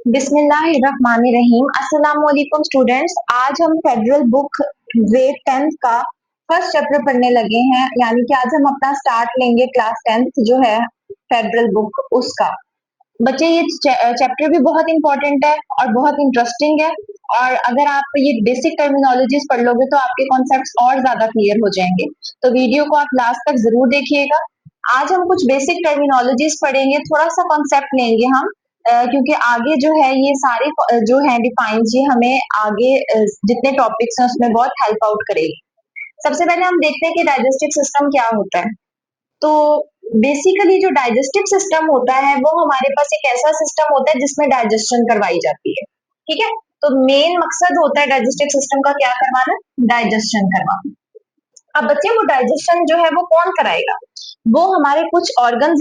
बिस्मिल्लाहिर्रहमानिर्रहीम। अस्सलाम वालेकुम स्टूडेंट्स। आज हम फेडरल बुक ग्रेड 10th का फर्स्ट चैप्टर पढ़ने लगे हैं, यानी कि आज हम अपना स्टार्ट लेंगे क्लास 10th जो है फेडरल बुक उसका। बच्चे ये चैप्टर भी बहुत इंपॉर्टेंट है और बहुत इंटरेस्टिंग है, और अगर आप ये बेसिक टर्मिनोलॉजीज पढ़ लोगे तो आपके कॉन्सेप्ट्स और ज्यादा क्लियर हो जाएंगे। तो वीडियो को आप लास्ट तक जरूर देखिएगा। आज हम कुछ बेसिक टर्मिनोलॉजीज पढ़ेंगे, थोड़ा सा कॉन्सेप्ट लेंगे हम, क्योंकि आगे जो है ये सारे जो है डिफाइंस ये हमें आगे जितने टॉपिक्स हैं उसमें बहुत हेल्प आउट करेगी। सबसे पहले हम देखते हैं कि डाइजेस्टिव सिस्टम क्या होता है। तो बेसिकली जो डाइजेस्टिव सिस्टम होता है वो हमारे पास एक ऐसा सिस्टम होता है जिसमें डाइजेशन करवाई जाती है। ठीक है, तो मेन मकसद होता है डाइजेस्टिव सिस्टम का क्या करवाना, डाइजेशन करवाना। अब बच्चे वो डाइजेशन जो है वो कौन कराएगा, वो हमारे कुछ ऑर्गन्स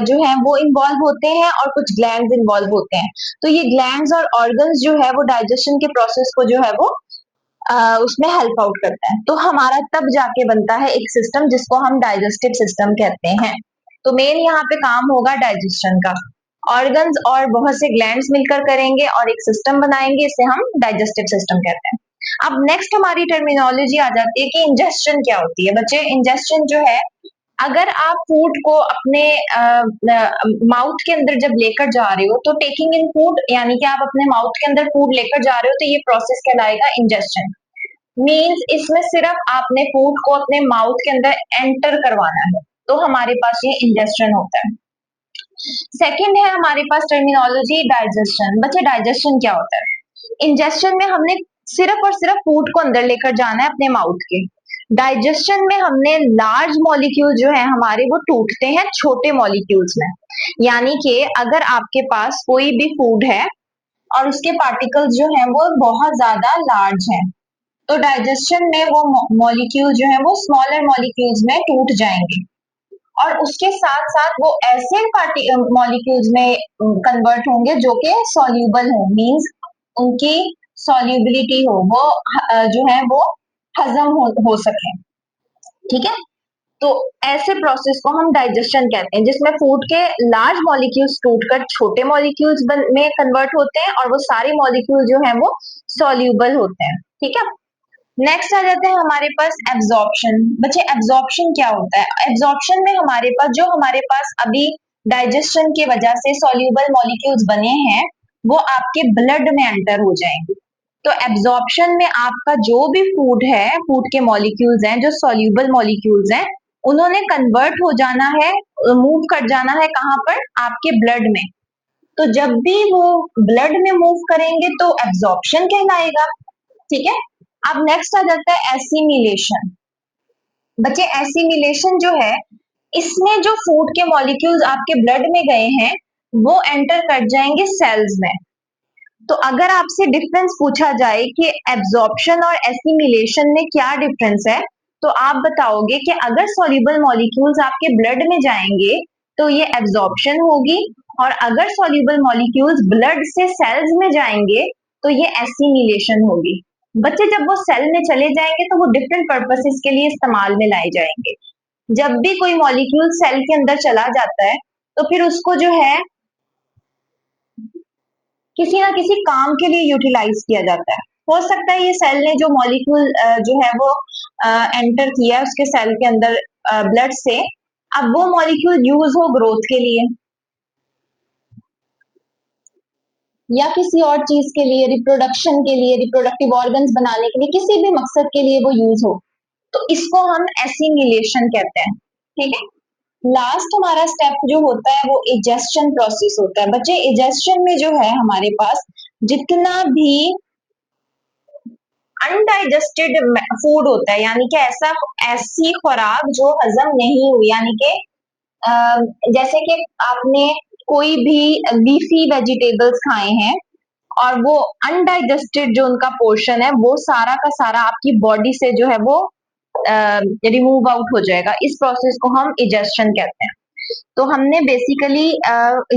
जो है वो इन्वॉल्व होते हैं और कुछ ग्लैंड्स इन्वॉल्व होते हैं। तो ये ग्लैंड्स और ऑर्गन्स जो है वो डाइजेशन के प्रोसेस को जो है वो उसमें हेल्प आउट करता है। तो हमारा तब जाके बनता है एक सिस्टम जिसको हम डाइजेस्टिव सिस्टम कहते हैं। तो मेन यहाँ पे काम होगा डाइजेशन का। ऑर्गन्स और बहुत से ग्लैंड्स मिलकर करेंगे और एक सिस्टम बनाएंगे, इसे हम डाइजेस्टिव सिस्टम कहते हैं। अब नेक्स्ट हमारी टर्मिनोलॉजी आ जाती है कि इंजेस्शन क्या होती है। बच्चे इंजेस्शन जो है, अगर आप फूड को अपने माउथ के अंदर जब लेकर जा रहे हो तो टेकिंग इन फूड, यानी कि आप अपने माउथ के अंदर फूड लेकर जा रहे हो, तो ये प्रोसेस कहलाएगा इंजेस्शन। मीन्स इसमें सिर्फ आपने फूड को अपने माउथ के अंदर एंटर करवाना है, तो हमारे पास ये इंजेस्शन होता है। सेकंड है हमारे पास टर्मिनोलॉजी डाइजेशन। बच्चे डाइजेशन क्या होता है, इंजेस्शन में हमने सिर्फ और सिर्फ फूड को अंदर लेकर जाना है अपने माउथ के। डाइजेशन में हमने लार्ज मॉलिक्यूल जो है हमारे वो टूटते हैं छोटे मॉलिक्यूल्स में। यानी कि अगर आपके पास कोई भी फूड है और उसके पार्टिकल्स जो हैं वो बहुत ज्यादा लार्ज हैं, तो डाइजेशन में वो मॉलिक्यूल जो है वो स्मॉलर मॉलिक्यूल्स में टूट जाएंगे, और उसके साथ साथ वो ऐसे मॉलिक्यूल्स में कन्वर्ट होंगे जो कि सॉल्यूबल हो, मींस उनकी सॉल्युबिलिटी हो, वो जो है वो हजम हो सके। ठीक है, तो ऐसे प्रोसेस को हम डाइजेशन कहते हैं, जिसमें फूड के लार्ज मॉलिक्यूल्स टूटकर छोटे मॉलिक्यूल्स में कन्वर्ट होते हैं और वो सारे मॉलिक्यूल जो है वो सॉल्यूबल होते हैं। ठीक है, नेक्स्ट आ जाते हैं हमारे पास एब्जॉर्प्शन। बच्चे एब्जॉर्प्शन क्या होता है, एब्जॉर्प्शन में हमारे पास जो हमारे पास अभी डाइजेशन की वजह से सॉल्यूबल मॉलिक्यूल्स बने हैं वो आपके ब्लड में एंटर हो जाएंगे। तो एब्जॉर्प्शन में आपका जो भी फूड है, फूड के मॉलिक्यूल्स हैं जो सॉल्यूबल मॉलिक्यूल्स हैं, उन्होंने कन्वर्ट हो जाना है, मूव कर जाना है कहाँ पर, आपके ब्लड में। तो जब भी वो ब्लड में मूव करेंगे तो एब्जॉर्प्शन कहलाएगा। ठीक है, अब नेक्स्ट आ जाता है एसिमिलेशन। बच्चे एसिमिलेशन जो है, इसमें जो फूड के मॉलिक्यूल्स आपके ब्लड में गए हैं वो एंटर कर जाएंगे सेल्स में। तो अगर आपसे डिफरेंस पूछा जाए कि एब्जॉर्प्शन और एसिमिलेशन में क्या डिफरेंस है, तो आप बताओगे कि अगर सॉल्युबल मॉलिक्यूल्स आपके ब्लड में जाएंगे तो ये एब्जॉर्प्शन होगी, और अगर सॉल्युबल मॉलिक्यूल्स ब्लड से सेल्स में जाएंगे तो ये एसिमिलेशन होगी। बच्चे जब वो सेल में चले जाएंगे तो वो डिफरेंट पर्पसेस के लिए इस्तेमाल में लाए जाएंगे। जब भी कोई मॉलिक्यूल सेल के अंदर चला जाता है तो फिर उसको जो है किसी ना किसी काम के लिए यूटिलाइज किया जाता है। हो सकता है ये सेल ने जो मॉलिक्यूल जो है वो एंटर किया है उसके सेल के अंदर ब्लड से, अब वो मॉलिक्यूल यूज हो ग्रोथ के लिए या किसी और चीज के लिए, रिप्रोडक्शन के लिए, रिप्रोडक्टिव ऑर्गन्स बनाने के लिए, किसी भी मकसद के लिए वो यूज हो, तो इसको हम एसिमिलेशन कहते हैं। ठीक है, लास्ट हमारा स्टेप जो होता है वो इजेस्शन प्रोसेस होता है। बच्चे इजेस्शन में जो है हमारे पास जितना भी अनडाइजेस्टेड फूड होता है, यानी कि ऐसी खुराक जो हजम नहीं हुई, यानी कि जैसे कि आपने कोई भी लीफी वेजिटेबल्स खाए हैं और वो अनडाइजेस्टेड जो उनका पोर्शन है वो सारा का सारा आपकी बॉडी से जो है वो रिमूव आउट हो जाएगा। इस प्रोसेस को हम इजेस्शन कहते हैं। तो हमने बेसिकली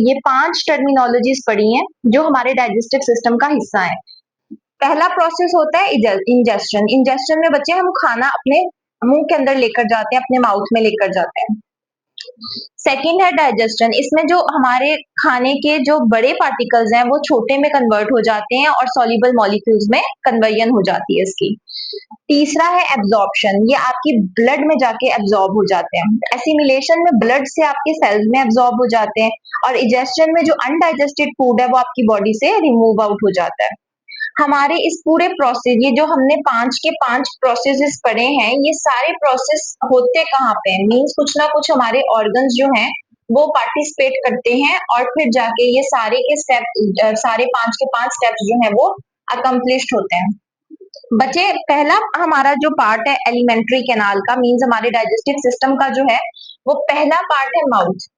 ये 5 टर्मिनोलॉजीज पढ़ी हैं जो हमारे डाइजेस्टिव सिस्टम का हिस्सा है। पहला प्रोसेस होता है इंजेस्शन। इंजेस्शन में बच्चे हम खाना अपने मुंह के अंदर लेकर जाते हैं, अपने माउथ में लेकर जाते हैं। सेकंड है डाइजेशन। इसमें जो हमारे खाने के जो बड़े पार्टिकल्स हैं वो छोटे में कन्वर्ट हो जाते हैं और सॉल्युबल मॉलिक्यूल्स में कन्वर्जन हो जाती है इसकी। तीसरा है एब्जॉर्प्शन, ये आपकी ब्लड में जाके एब्जॉर्ब हो जाते हैं। एसिमिलेशन में ब्लड से आपके सेल्स में एब्जॉर्ब हो जाते हैं और इजेशन में जो अनडाइजेस्टेड फूड है वो आपकी बॉडी से रिमूव आउट हो जाता है। हमारे इस पूरे प्रोसेस, ये जो हमने 5 के 5 प्रोसेसेस पढ़े हैं, ये सारे प्रोसेस होते कहाँ पे हैं? मीन्स कुछ ना कुछ हमारे ऑर्गन्स जो हैं वो पार्टिसिपेट करते हैं और फिर जाके ये सारे के स्टेप सारे 5 के 5 स्टेप्स जो हैं वो अकम्प्लिश्ड होते हैं। बच्चे, पहला हमारा जो पार्ट है एलिमेंट्री कैनाल का, मीन्स हमारे डाइजेस्टिव सिस्टम का जो है वो पहला पार्ट है माउथ।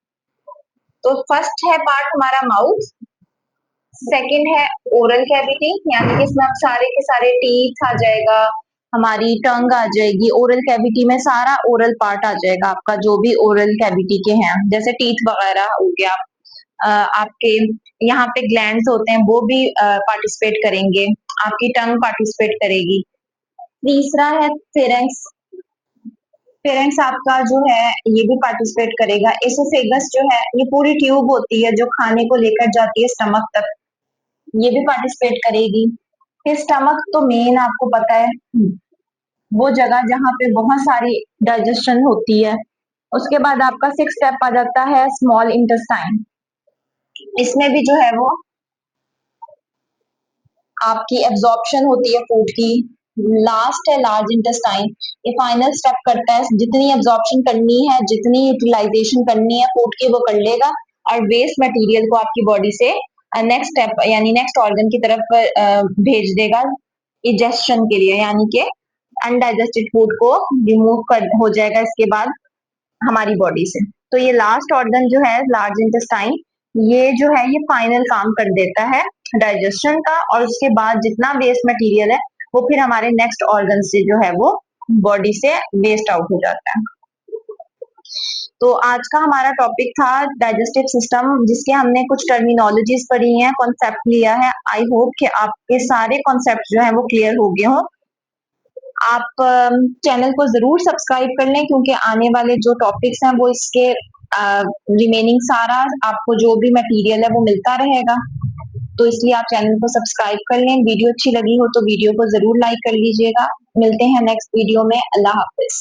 तो फर्स्ट है पार्ट हमारा माउथ। सेकंड है ओरल कैविटी, यानी कि इसमें आप सारे के सारे टीथ आ जाएगा, हमारी टंग आ जाएगी। ओरल कैविटी में सारा ओरल पार्ट आ जाएगा आपका, जो भी ओरल कैविटी के हैं, जैसे टीथ वगैरह हो गया। आपके यहाँ पे ग्लैंड्स होते हैं वो भी पार्टिसिपेट करेंगे, आपकी टंग पार्टिसिपेट करेगी। तीसरा है फेरेंक्स। फेरेंक्स आपका जो है ये भी पार्टिसिपेट करेगा। एसोफेगस जो है ये पूरी ट्यूब होती है जो खाने को लेकर जाती है स्टमक तक, ये भी पार्टिसिपेट करेगी। फिर स्टमक तो मेन आपको पता है, वो जगह जहाँ पे बहुत सारी डाइजेशन होती है। उसके बाद आपका सिक्स स्टेप आ जाता है स्मॉल इंटेस्टाइन। इसमें भी जो है वो आपकी एब्जॉर्प्शन होती है फूड की। लास्ट है लार्ज इंटेस्टाइन, ये फाइनल स्टेप करता है, जितनी एब्जॉर्प्शन करनी है, जितनी यूटिलाइजेशन करनी है फूड की वो कर लेगा और वेस्ट मटेरियल को आपकी बॉडी से नेक्स्ट स्टेप यानी नेक्स्ट ऑर्गन की तरफ भेज देगा इजेशन के लिए, यानी कि अनडाइजेस्टेड फूड को रिमूव कर हो जाएगा इसके बाद हमारी बॉडी से। तो ये लास्ट ऑर्गन जो है लार्ज इंटेस्टाइन, ये जो है ये फाइनल काम कर देता है डाइजेशन का, और उसके बाद जितना वेस्ट मटेरियल है वो फिर हमारे नेक्स्ट ऑर्गन से जो है वो बॉडी से वेस्ट आउट हो जाता है। तो आज का हमारा टॉपिक था डाइजेस्टिव सिस्टम, जिसके हमने कुछ टर्मिनोलॉजीज पढ़ी हैं, कॉन्सेप्ट लिया है। आई होप कि आपके सारे कॉन्सेप्ट जो है वो क्लियर हो गए हों। आप चैनल को जरूर सब्सक्राइब कर लें, क्योंकि आने वाले जो टॉपिक्स हैं वो इसके रिमेनिंग सारा आपको जो भी मटेरियल है वो मिलता रहेगा। तो इसलिए आप चैनल को सब्सक्राइब कर लें। वीडियो अच्छी लगी हो तो वीडियो को जरूर लाइक कर लीजिएगा। मिलते हैं नेक्स्ट वीडियो में। अल्लाह हाफिज।